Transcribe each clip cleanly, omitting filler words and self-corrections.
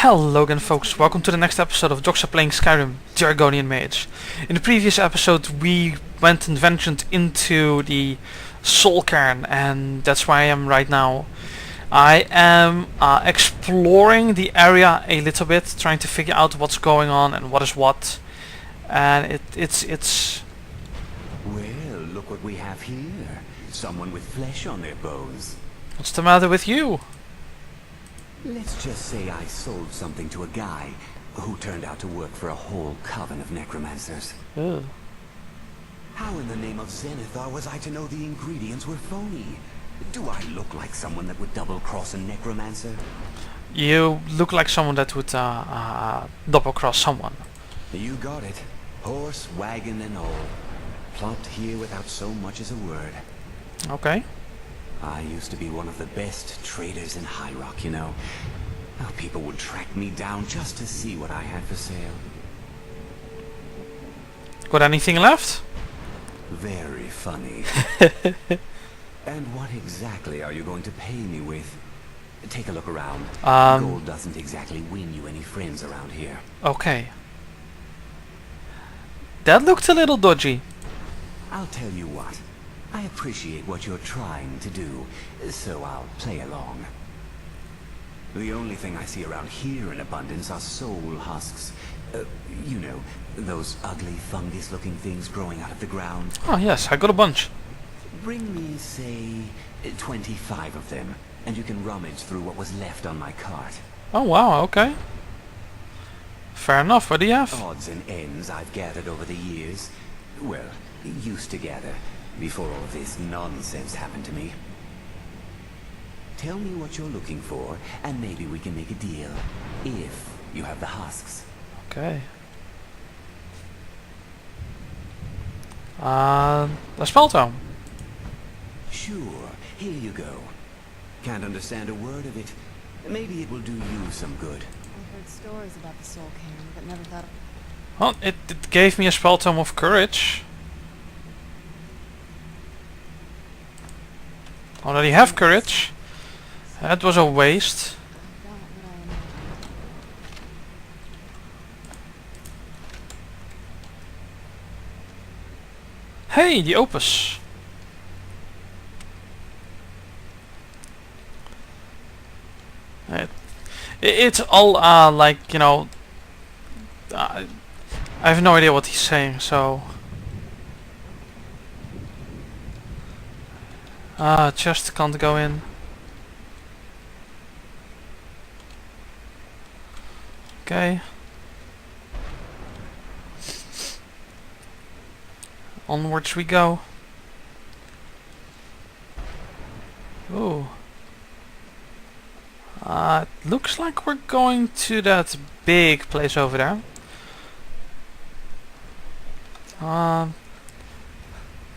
Hello again folks, welcome to the next episode of Doxa playing Skyrim, the Argonian Mage. In the previous episode we went and ventured into the Cairn, and that's where I am right now. I am exploring the area a little bit, trying to figure out what's going on and what is what. And it's... Well, look what we have here. Someone with flesh on their bones. What's the matter with you? Let's just say I sold something to a guy who turned out to work for a whole coven of necromancers. Ugh. How in the name of Zenithar was I to know the ingredients were phony? Do I look like someone that would double-cross a necromancer? You look like someone that would double-cross someone. You got it. Horse, wagon and all. Plopped here without so much as a word. Okay. I used to be one of the best traders in High Rock, you know. How people would track me down just to see what I had for sale. Got anything left? Very funny. And what exactly are you going to pay me with? Take a look around. Gold doesn't exactly win you any friends around here. Okay. That looked a little dodgy. I'll tell you what. I appreciate what you're trying to do, so I'll play along. The only thing I see around here in abundance are soul husks. You know, those ugly fungus-looking things growing out of the ground. Oh yes, I got a bunch. Bring me, say, 25 of them, and you can rummage through what was left on my cart. Oh wow, okay. Fair enough, what do you have? Odds and ends I've gathered over the years. Well, used to gather. Before all this nonsense happened to me. Tell me what you're looking for, and maybe we can make a deal. If you have the husks. Okay. The spell tome. Sure, here you go. Can't understand a word of it. Maybe it will do you some good. I've heard stories about the Soul Cairn, but never thought of... Well, it gave me a spell tome of courage. Already have courage. That was a waste. Hey, the opus. It's all like, you know, I have no idea what he's saying, so... chest can't go in. Okay. Onwards we go. Ooh. It looks like we're going to that big place over there.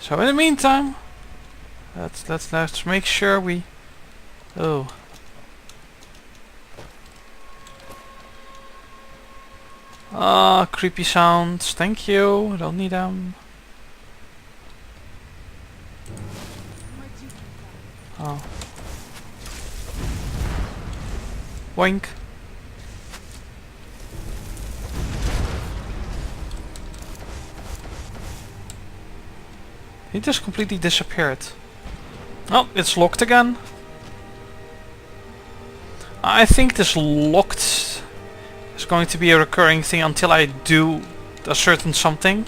So in the meantime, let's make sure we... Oh. Creepy sounds. Thank you. Don't need them. Oh. Boink. He just completely disappeared. Oh, it's locked again. I think this locked is going to be a recurring thing until I do a certain something.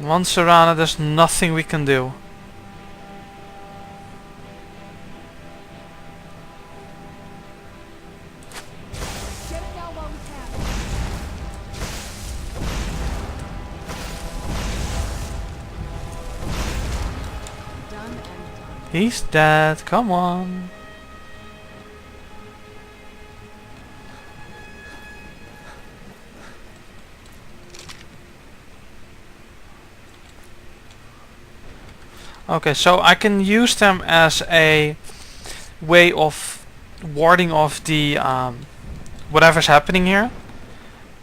Once Serana, there's nothing we can do. He's dead, come on. Okay, so I can use them as a way of warding off the whatever's happening here,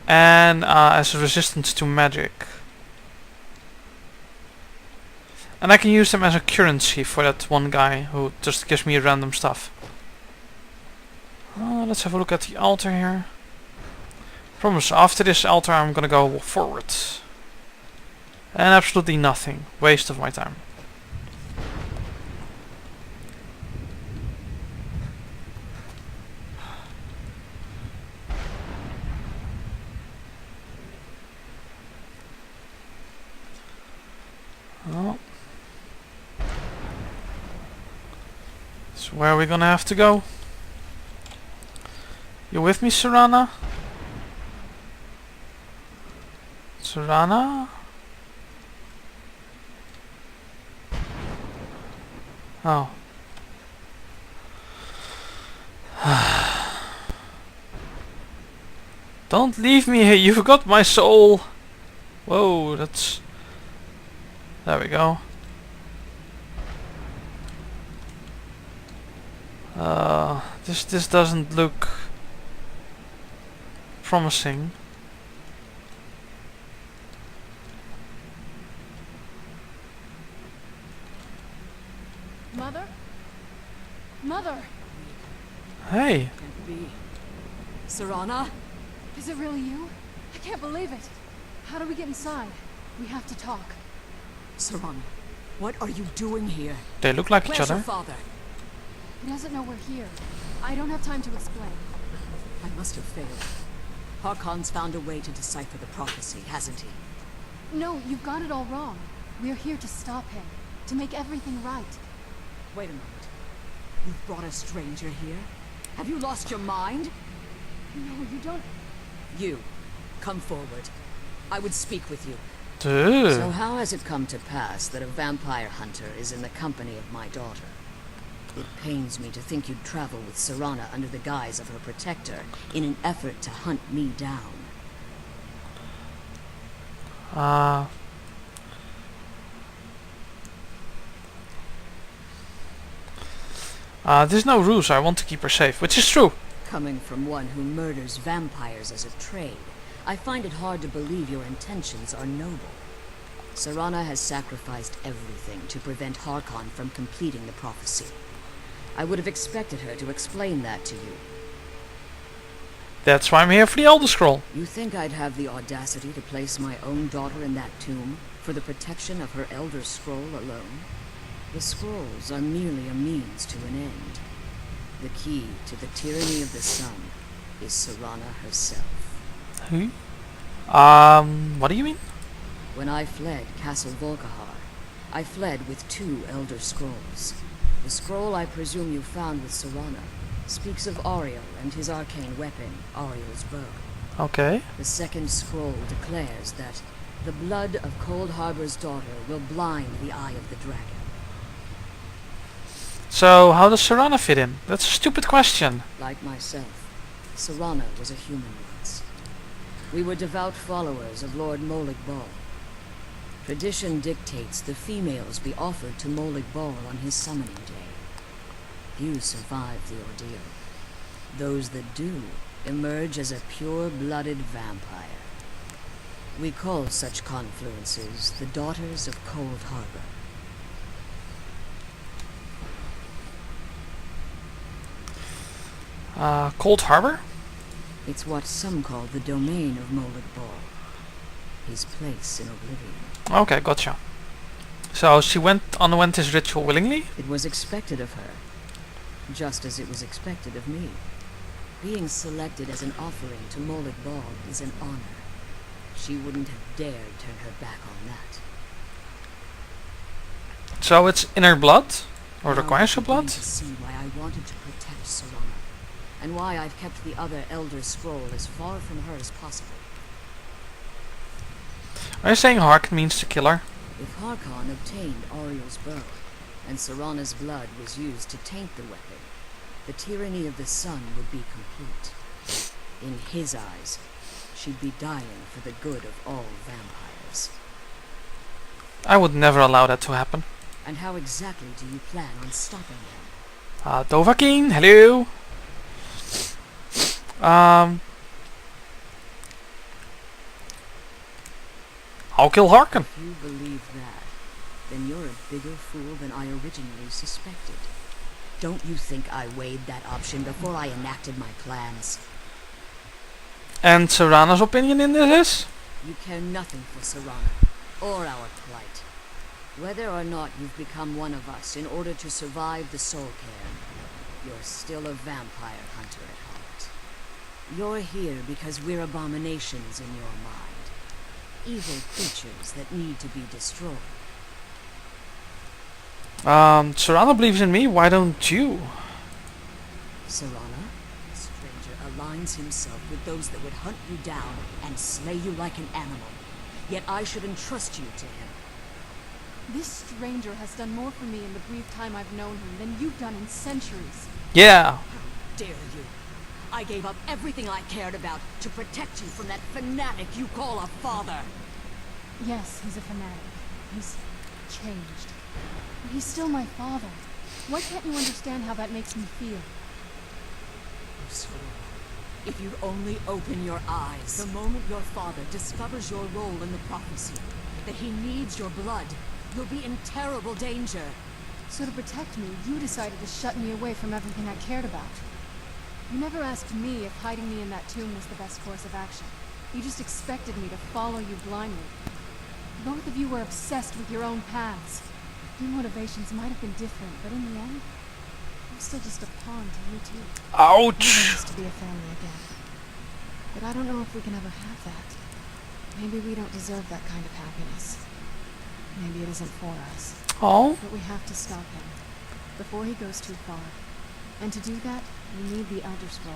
and as a resistance to magic. And I can use them as a currency for that one guy who just gives me random stuff. Let's have a look at the altar here. Promise, after this altar I'm gonna go forward. And absolutely nothing. Waste of my time. Oh. So where are we gonna have to go? You with me, Serana? Serana? Oh. Don't leave me here, you forgot my soul! Whoa, that's... There we go. This doesn't look promising. Mother? Mother! Hey! Can't be. Serana? Is it really you? I can't believe it. How do we get inside? We have to talk. Serana, what are you doing here? They look like each Where's your other. father? He doesn't know we're here. I don't have time to explain. I must have failed. Harkon's found a way to decipher the prophecy, hasn't he? No, you've got it all wrong. We're here to stop him. To make everything right. Wait a moment. You've brought a stranger here? Have you lost your mind? No, you don't... You, come forward. I would speak with you. Duh. So how has it come to pass that a vampire hunter is in the company of my daughter? It pains me to think you'd travel with Serana under the guise of her protector in an effort to hunt me down. There's no rules, I want to keep her safe, which is true. Coming from one who murders vampires as a trade, I find it hard to believe your intentions are noble. Serana has sacrificed everything to prevent Harkon from completing the prophecy. I would have expected her to explain that to you. That's why I'm here for the Elder Scroll. You think I'd have the audacity to place my own daughter in that tomb for the protection of her Elder Scroll alone? The scrolls are merely a means to an end. The key to the tyranny of the sun is Serana herself. Who? What do you mean? When I fled Castle Volkihar, I fled with 2 Elder Scrolls. The scroll I presume you found with Serana speaks of Ariel and his arcane weapon, Ariel's bow. Okay. The second scroll declares that the blood of Cold Harbor's daughter will blind the eye of the dragon. So, how does Serana fit in? That's a stupid question. Like myself, Serana was a human once. We were devout followers of Lord Molig Bal. Tradition dictates the females be offered to Molig Bal on his summoning day. Few survive the ordeal. Those that do emerge as a pure-blooded vampire. We call such confluences the Daughters of Cold Harbor. Cold Harbor? It's what some call the domain of Molig Bal. His place in oblivion. Okay, gotcha. So she underwent this ritual willingly? It was expected of her, just as it was expected of me. Being selected as an offering to Molig Bal is an honor. She wouldn't have dared turn her back on that. So it's in her blood? Or Now requires her I'm beginning blood? to see why I wanted to protect Serana, and why I've kept the other Elder Scroll as far from her as possible. Are you saying Hark means to kill her? If Harkon obtained Ariel's bow, and Serana's blood was used to taint the weapon, the tyranny of the sun would be complete. In his eyes, she'd be dying for the good of all vampires. I would never allow that to happen. And how exactly do you plan on stopping them? Dovahkiin, hello! I'll kill Harkon. If you believe that, then you're a bigger fool than I originally suspected. Don't you think I weighed that option before I enacted my plans? And Serana's opinion in this is? You care nothing for Serana, or our plight. Whether or not you've become one of us in order to survive the Soul Cairn, you're still a vampire hunter at heart. You're here because we're abominations in your mind. Evil creatures that need to be destroyed. Serana believes in me, why don't you? Serana, the stranger aligns himself with those that would hunt you down and slay you like an animal. Yet I should entrust you to him. This stranger has done more for me in the brief time I've known him than you've done in centuries. Yeah. How dare you? I gave up everything I cared about to protect you from that fanatic you call a father. Yes, he's a fanatic. He's changed. But he's still my father. Why can't you understand how that makes me feel? If you'd only open your eyes. The moment your father discovers your role in the prophecy, that he needs your blood, you'll be in terrible danger. So to protect me, you decided to shut me away from everything I cared about. You never asked me if hiding me in that tomb was the best course of action. You just expected me to follow you blindly. Both of you were obsessed with your own paths. Your motivations might have been different, but in the end, I'm still just a pawn to you two. I want Ouch. us to be a family again. But I don't know if we can ever have that. Maybe we don't deserve that kind of happiness. Maybe it isn't for us. Oh. But we have to stop him before he goes too far. And to do that, we need the Elder Scroll.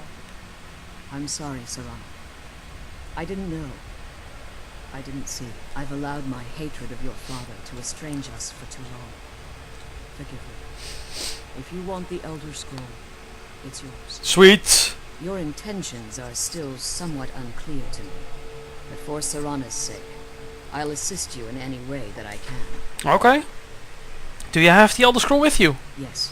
I'm sorry, Serana. I didn't know. I didn't see. I've allowed my hatred of your father to estrange us for too long. Forgive me. If you want the Elder Scroll, it's yours. Sweet. Your intentions are still somewhat unclear to me. But for Serana's sake, I'll assist you in any way that I can. Okay. Do you have the Elder Scroll with you? Yes.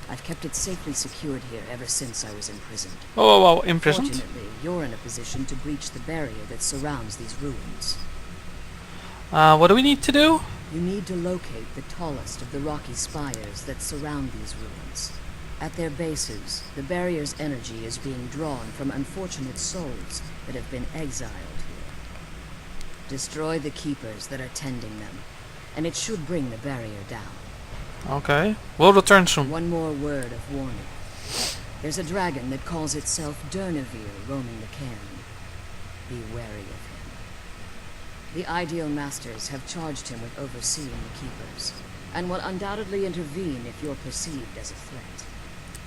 I've kept it safely secured here ever since I was imprisoned. Oh, whoa, whoa, imprisoned? Fortunately, you're in a position to breach the barrier that surrounds these ruins. What do we need to do? You need to locate the tallest of the rocky spires that surround these ruins. At their bases, the barrier's energy is being drawn from unfortunate souls that have been exiled here. Destroy the keepers that are tending them, and it should bring the barrier down. Okay. We'll return soon. One more word of warning. There's a dragon that calls itself Durnevere roaming the Cairn. Be wary of him. The Ideal Masters have charged him with overseeing the Keepers, and will undoubtedly intervene if you're perceived as a threat.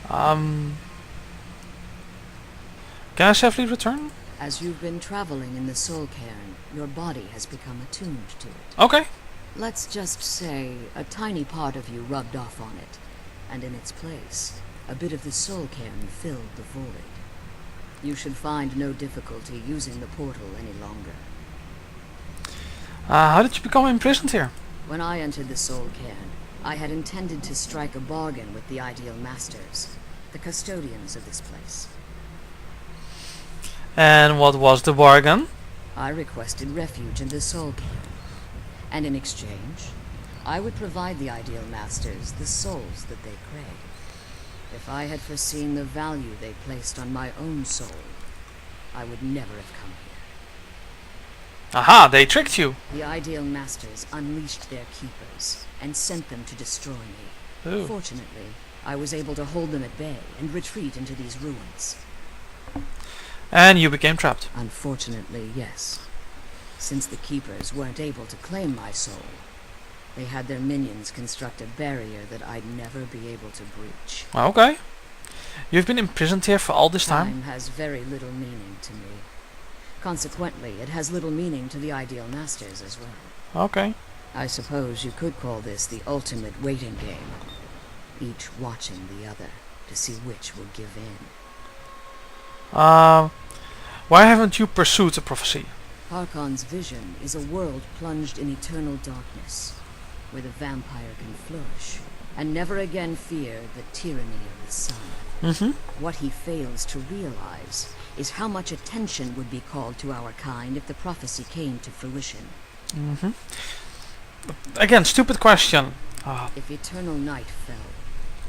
Can I safely return? As you've been traveling in the Soul Cairn, your body has become attuned to it. Okay. Let's just say a tiny part of you rubbed off on it, and in its place, a bit of the Soul Cairn filled the void. You should find no difficulty using the portal any longer. How did you become imprisoned here? When I entered the Soul Cairn, I had intended to strike a bargain with the Ideal Masters, the custodians of this place. And what was the bargain? I requested refuge in the Soul Cairn, and in exchange, I would provide the Ideal Masters the souls that they crave. If I had foreseen the value they placed on my own soul, I would never have come here. Aha, they tricked you. The Ideal Masters unleashed their keepers and sent them to destroy me. Ooh. Fortunately, I was able to hold them at bay and retreat into these ruins. And you became trapped. Unfortunately, yes. Since the Keepers weren't able to claim my soul, they had their minions construct a barrier that I'd never be able to breach. Okay. You've been imprisoned here for all this time? Time has very little meaning to me. Consequently, it has little meaning to the Ideal Masters as well. Okay. I suppose you could call this the ultimate waiting game, each watching the other to see which will give in. Why haven't you pursued the prophecy? Harkon's vision is a world plunged in eternal darkness, where the vampire can flourish, and never again fear the tyranny of the sun. What he fails to realize is how much attention would be called to our kind if the prophecy came to fruition. Again, stupid question. Ah, If eternal night fell,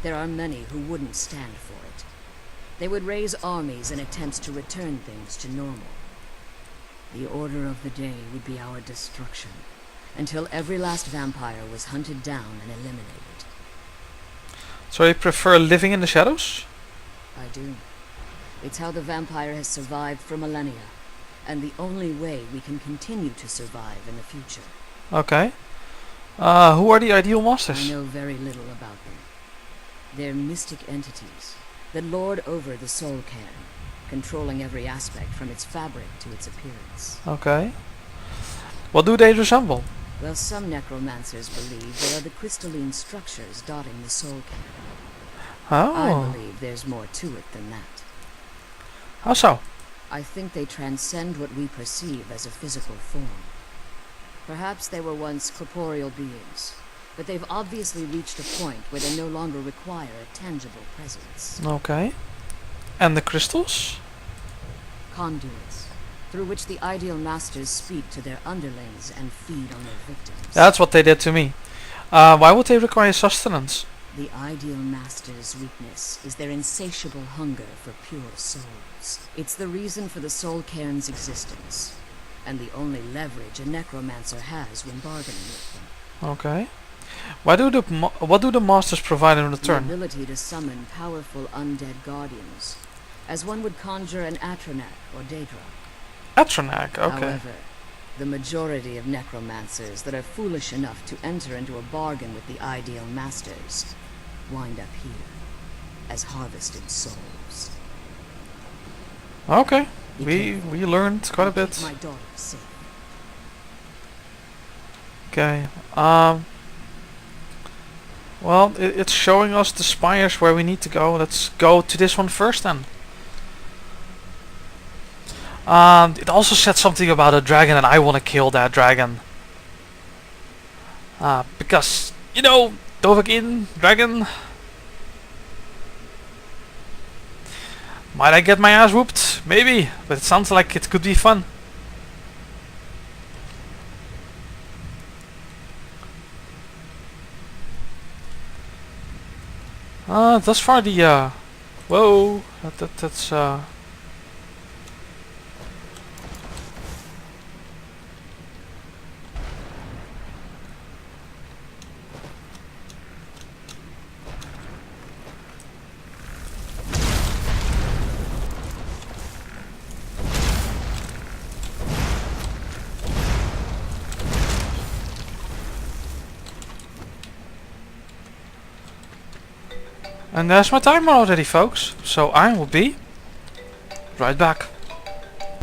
there are many who wouldn't stand for it. They would raise armies in attempts to return things to normal. The order of the day would be our destruction, until every last vampire was hunted down and eliminated. so you prefer living in the shadows? I do. It's how the vampire has survived for millennia, and the only way we can continue to survive in the future. Okay. Who are the ideal I masters? know very little about them. They're mystic entities that lord over the soul cairn, controlling every aspect from its fabric to its appearance. Okay. What do they resemble? Well, some necromancers believe they are the crystalline structures dotting the soul cairn. I Oh. believe there's more to it than that. How so? I think they transcend what we perceive as a physical form. Perhaps they were once corporeal beings, but they've obviously reached a point where they no longer require a tangible presence. Okay. And the crystals? Conduits, through which the ideal masters speak to their underlings and feed on their victims. That's what they did to me. Why would they require sustenance? The ideal master's weakness is their insatiable hunger for pure souls. It's the reason for the soul cairn's existence, and the only leverage a necromancer has when bargaining with them. Okay. What do the masters provide in The return? ability to summon powerful undead guardians, as one would conjure an Atronak or Daedra. Atronak, okay. However, the majority of necromancers that are foolish enough to enter into a bargain with the ideal masters wind up here as harvested souls. Okay. Be We learned quite a Keep bit. my daughter safe. Okay. Well, it's showing us the spires where we need to go. Let's go to this one first then. It also said something about a dragon and I want to kill that dragon. Because, you know, Dovahkiin dragon. Might I get my ass whooped? Maybe, but it sounds like it could be fun. Thus far the whoa, that's and there's my timer already, folks. So I will be right back.